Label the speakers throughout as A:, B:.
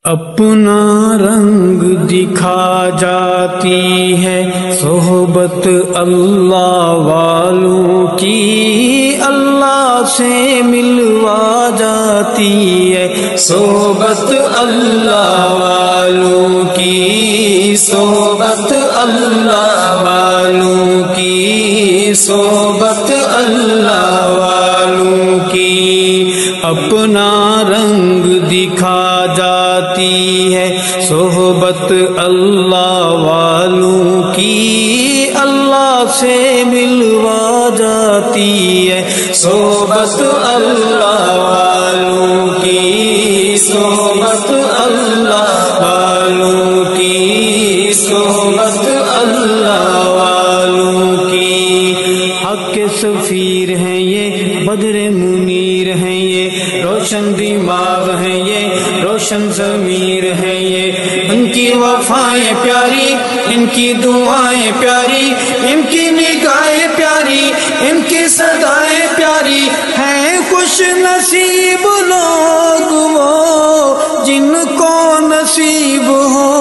A: اپنا رنگ دکھا جاتی ہے صحبت اللہ والوں کی، اللہ سے ملوا جاتی ہے صحبت اللہ والوں کی، صحبت اللہ والوں کی، صحبت اللہ والوں کی۔ اپنا رنگ دکھا جاتی ہے صحبت اللہ والوں کی، اللہ سے ملوا جاتی ہے صحبت اللہ والوں کی، صحبت اللہ والوں کی، صحبت اللہ والوں کی۔ حق کے سفیر ہیں یہ، بدر منیر ہیں یہ، روشن دماغ ہیں یہ، روشن ضمیر ہیں یہ، ان کی وفائیں پیاری، ان کی دعائیں پیاری، ان کی نگاہیں پیاری، ان کی صدائیں پیاری ہیں۔ خوش نصیب لوگ وہ جن کو نصیب ہو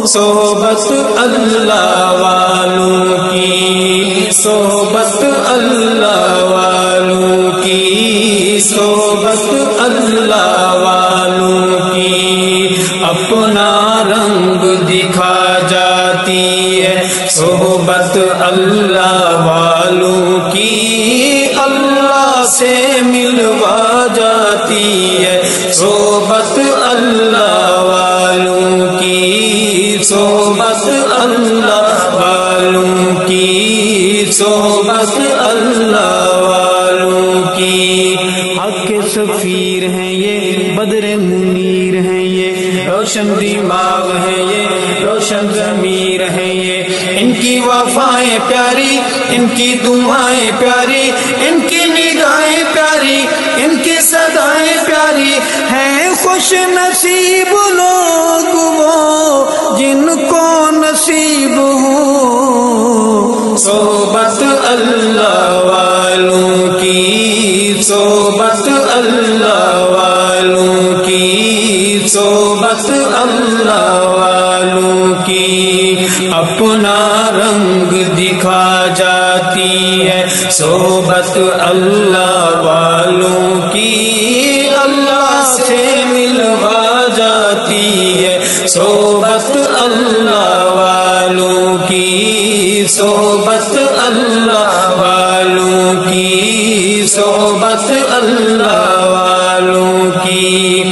A: صحبت اللہ والوں کی، صحبت اللہ والوں کی، صحبت اللہ والوں کی۔ اپنا رنگ دکھا جاتی ہے صحبت اللہ والوں کی، اللہ سے ملوا جاتی ہے صحبت اللہ والوں کی، صحبت اللہ والوں کی، صحبت اللہ والوں کی۔ حق کے سفیر ہیں یہ، بدر منیر ہیں یہ، روشن دماغ ہیں یہ، روشن ضمیر ہیں یہ، ان کی وفائیں پیاری، ان کی دعائیں پیاری، ان کی نگاہیں پیاری، ان کی صدائیں پیاری ہیں۔ خوش نصیب لوگ وہ جن کو نصیب ہو صحبت اللہ والوں کی، صحبت اللہ والوں کی، صحبت اللہ والوں کی۔ اپنا رنگ دکھا جاتی ہے صحبت اللہ والوں کی، اللہ سے ملوا جاتی ہے صحبت اللہ والوں کی، صحبت اللہ والوں کی، صحبت اللہ والوں کی۔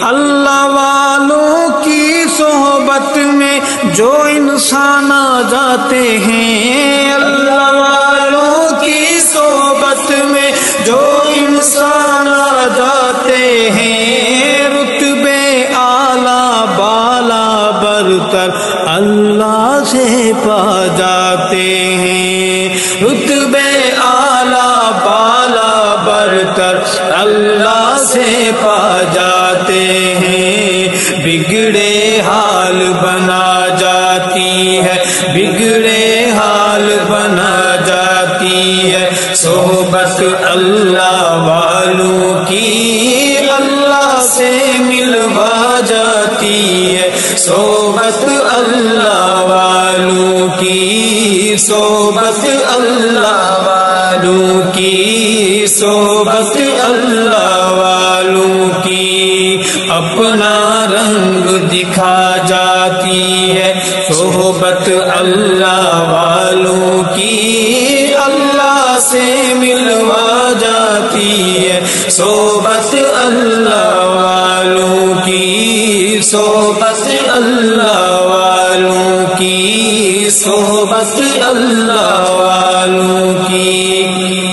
A: اللہ والوں کی صحبت میں جو انسان آ جاتے ہیں، اللہ والوں کی صحبت میں جو انسان آ جاتے ہیں، رتبے اعلیٰ بالا برتر اللہ سے پا جاتے ہیں، رتبے اعلیٰ بالا برتر اللہ سے پا جاتے ہیں۔ بگڑے حال بنا جاتی ہے، بگڑے حال بنا جاتی ہے صحبت اللہ والوں کی، اللہ سے ملوا جاتی ہے صحبت اللہ والوں کی، صحبت اللہ والوں کی، صحبت اللہ والوں کی۔ اپنا رنگ دکھا جاتی ہے صحبت اللہ والوں کی، اللہ سے ملوا جاتی ہے صحبت اللہ والوں کی، صحبت اللہ والوں کی، صحبت اللہ والوں کی۔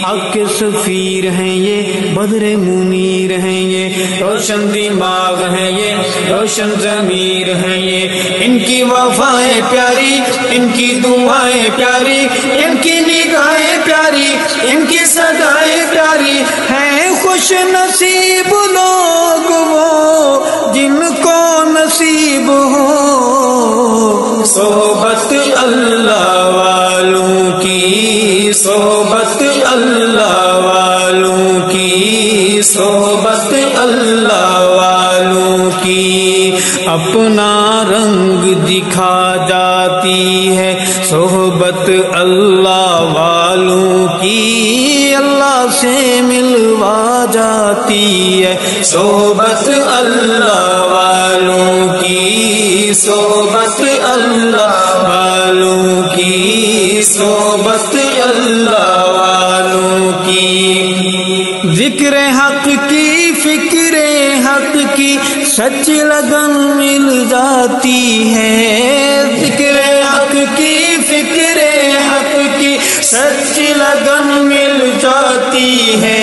A: حق کے سفیر ہیں یہ، بدر منیر ہیں یہ، روشن دماغ ہیں یہ، روشن ضمیر ہیں یہ، ان کی وفائیں پیاری، ان کی دعائیں پیاری، ان کی نگاہیں پیاری، ان کی صدائیں پیاری ہیں۔ خوش نصیب لوگ وہ جن کو نصیب ہو صحبت اللہ والوں کی، صحبت اللہ والوں کی، صحبت اللہ والوں والوں کی اپنا رنگ دکھا جاتی ہے صحبت اللہ والوں کی اللہ سے ملوا جاتی ہے صحبت اللہ والوں کی صحبت اللہ والوں کی صحبت اللہ والوں کی ذکر حق کی فکر حق کی سچ لگن مل جاتی ہے ذکر حق کی فکر حق کی سچ لگن مل جاتی ہے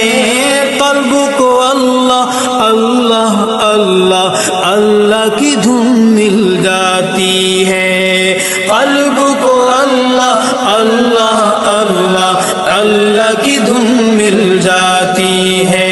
A: قلب کو اللہ اللہ اللہ اللہ کی دھن مل جاتی ہے قلب کو اللہ اللہ اللہ اللہ کی دھن مل جاتی ہے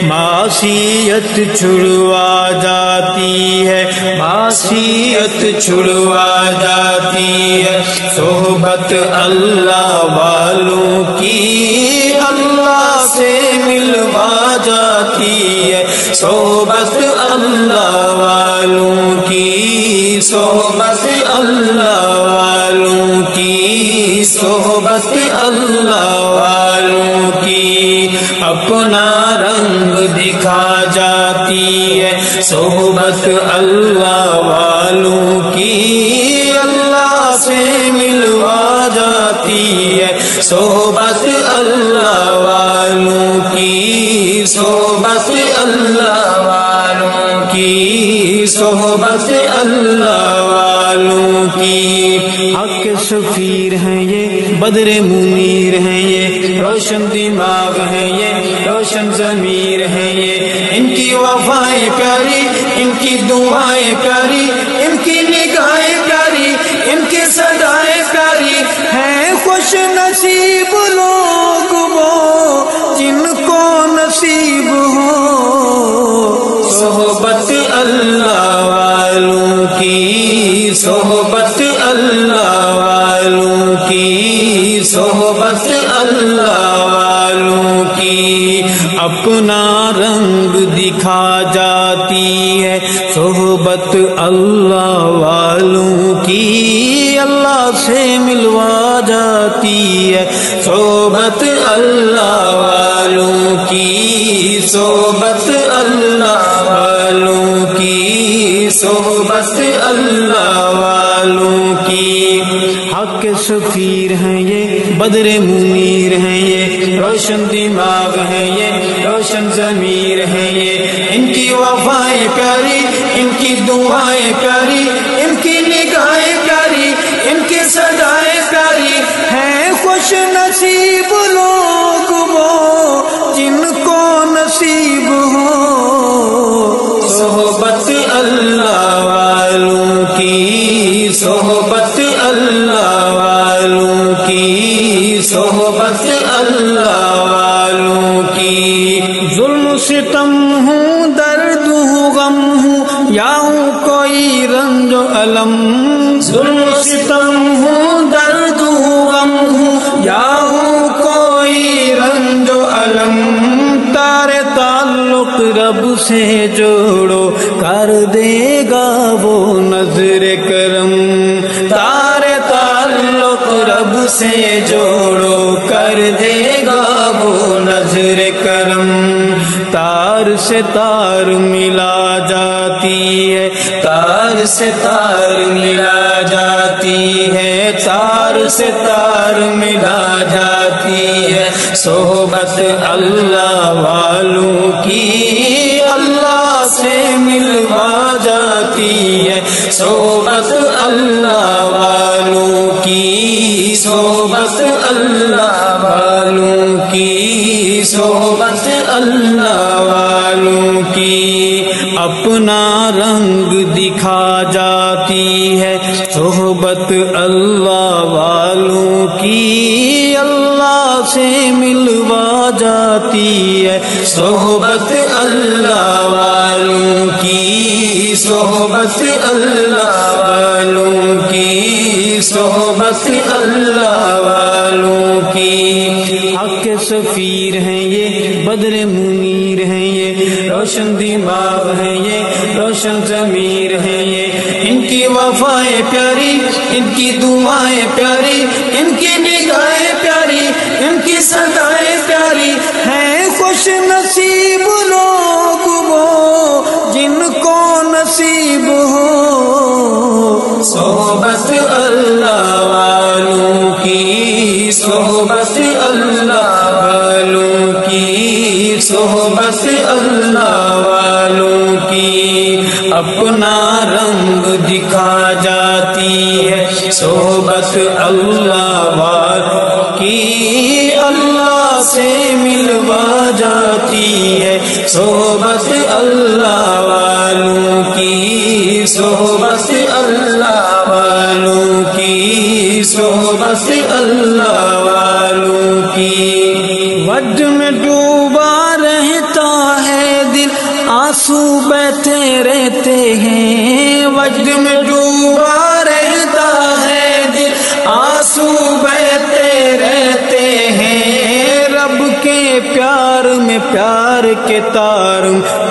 A: معصیت چھڑوا جاتی ہے معصیت چھڑوا جاتی ہے صحبت اللہ والوں کی اللہ سے ملوا جاتی ہے صحبت اللہ والوں کی صحبت اللہ والوں کی صحبت اللہ والوں کی اپنا رنگ دکھا جاتی ہے صحبت اللہ والوں کی اللہ سے ملوا جاتی ہے صحبت اللہ والوں کی صحبت اللہ والوں کی صحبت اللہ والوں کی حق سفیر ہیں یہ بدر منیر ہیں یہ روشن دماغ ہیں یہ روشن ضمیر ہیں یہ ان کی وفائیں پیاری ان کی دعائیں پیاری ان کی نگاہیں پیاری ان کی صدائیں پیاری ہیں خوش نصیب لوگ وہ جن کو نصیب ہو صحبت اللہ والوں کی صحبت اللہ والوں کی صحبت اللہ والوں کی اپنا رنگ دکھا جاتی ہے صحبت اللہ والوں کی اللہ سے ملوا جاتی ہے صحبت اللہ والوں کی صحبت اللہ والوں کی صحبت اللہ والوں کی حق سفیر ہیں یہ بدر منیر ہیں یہ روشن دماغ ہیں یہ روشن ضمیر ہیں یہ ان کی وفائیں پیاری ان کی دعائیں پیاری ان کی نگاہیں پیاری ان کی صدائیں پیاری ہیں خوش نصیب لوگ وہ جن کو نصیب ہو صحبت اللہ والوں کی صحبت اللہ والوں کی صحبت اللہ والوں کی ظلم ستم ہوں درد ہوں غم ہوں یا ہوں کوئی رنج و علم ظلم ستم ہوں درد ہوں غم ہوں یا ہوں کوئی رنج و علم تارے تعلق رب سے جوڑو کر دے گا وہ نظر کرم تارے تعلق رب سے جوڑو کر دے گا وہ نظر کرم تار سے تار ملا جاتی ہے تار سے تار ملا جاتی ہے تار سے تار ملا جاتی ہے صحبت اللہ والوں کی اللہ سے ملوا جاتی ہے صحبت اللہ والوں کی صحبت اللہ والوں کی صحبت اللہ والوں کی اپنا رنگ دکھا جاتی ہے صحبت اللہ والوں کی اللہ سے ملوا جاتی ہے صحبت اللہ والوں کی صحبت اللہ والوں کی صحبت اللہ والوں کی حق سفیر ہیں یہ بدر منیر ہیں یہ روشن دماغ ہیں یہ، روشن ضمیر ہیں یہ، ان کی وفائیں پیاری، ان کی دعائیں پیاری، ان کی نگاہیں پیاری، ان کی صدائیں پیاری ہیں۔ خوش نصیب لوگ وہ جن کو نصیب ہو صحبت اللہ والوں کی، صحبت اللہ والوں کی، صحبت اللہ والوں کی۔ اپنا رنگ دکھا جاتی ہے صحبت اللہ والوں کی، اللہ سے ملوا جاتی ہے صحبت اللہ والوں کی، صحبت اللہ والوں کی، صحبت اللہ والوں کی۔ وجد میں ڈوبا رہتا ہے دل، آنسو بہتے رہتے ہیں، وجد میں ڈوبا رہتا ہے دل، آنسو بہتے رہتے ہیں۔ رب کے پیار میں پیار کے تار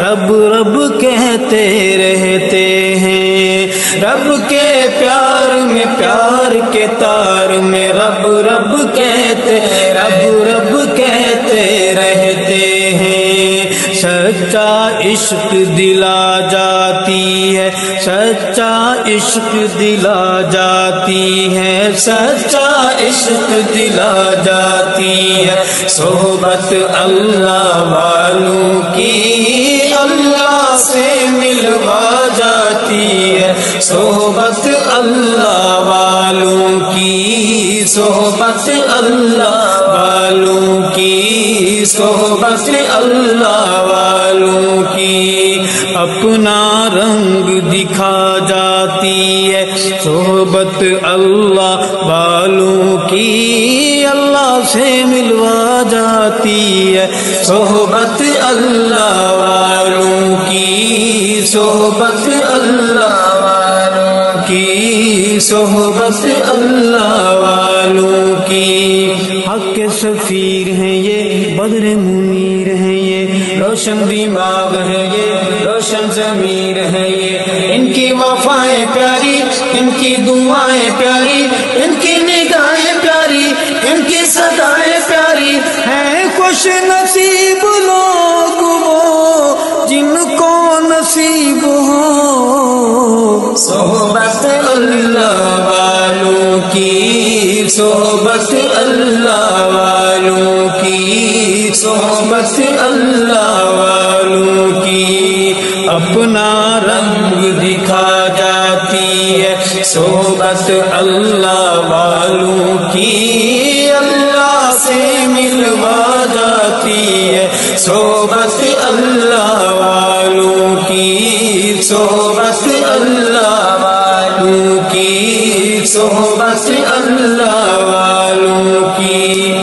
A: رب رب کہتے رہتے ہیں، رب کے پیار میں پیار کے تار میں رب رب کہتے، رب رب کہتے رہتے ہیں۔ سچا عشق دلا جاتی ہے، سچا عشق دلا جاتی ہے، سچا عشق دلا جاتی ہے صحبت اللہ والوں کی، اللہ سے ملوا جاتی ہے صحبت اللہ والوں کی، صحبت اللہ والوں کی، صحبت اللہ والوں کی۔ اپنا رنگ دکھا جاتی ہے صحبت اللہ والوں کی، اللہ سے ملوا جاتی ہے صحبت اللہ والوں کی، صحبت اللہ والوں کی، صحبت اللہ والوں کی۔ حق کے سفیر ہیں یہ، بدر منیر ہیں یہ، روشن دماغ ہے یہ، روشن ضمیر ہے یہ، ان کی وفائیں پیاری، ان کی دعائیں پیاری، ان کی نگاہیں پیاری، ان کی صدائیں پیاری ہیں۔ خوش نصیب لوگ وہ جن کو نصیب ہو صحبت اللہ والوں کی، صحبت اللہ والوں کی، صحبت اللہ والوں کی۔ اپنا رنگ دکھا جاتی ہے صحبت اللہ والوں کی، اللہ سے ملوا جاتی ہے صحبت اللہ والوں کی، صحبت اللہ والوں کی، صحبت اللہ والوں کی۔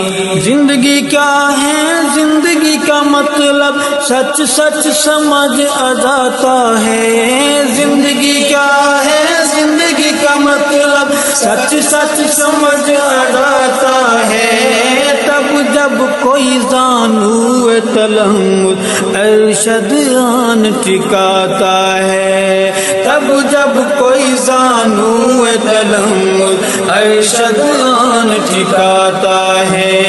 A: زندگی کیا ہے، زندگی کا مطلب سچ سچ سمجھ آ جاتا ہے، زندگی کیا ہے، زندگی کا مطلب سچ سچ سمجھ آ جاتا ہے۔ تب جب کوئی زانو تلمود ارشد آن ٹھکاتا ہے، تب جب کوئی زانو تلمود ارشد آن ٹھکاتا ہے۔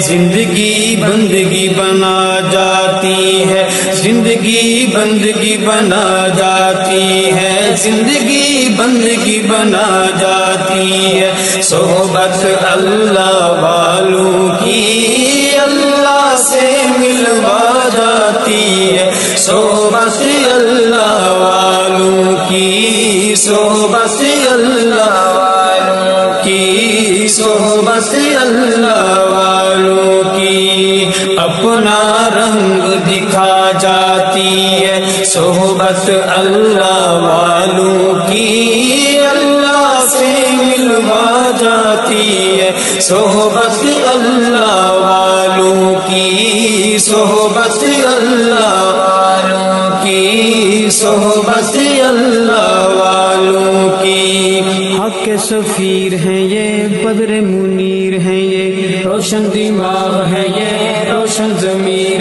A: زندگی بندگی بنا جاتی ہے، زندگی بندگی بنا جاتی ہے، زندگی بندگی بنا جاتی ہے صحبت اللہ والوں کی، اللہ سے ملوا جاتی ہے صحبت اللہ والوں کی، صحبت اللہ والوں کی، صحبت اللہ والوں کی۔ اپنا رنگ دکھا جاتی ہے صحبت اللہ والوں کی، اللہ سے ملوا جاتی ہے صحبت اللہ والوں کی، صحبت اللہ والوں کی، صحبت اللہ والوں کی۔ حق کے سفیر ہیں یہ، بدر منیر ہیں یہ، روشن دماغ ہے یہ، روشن ضمیر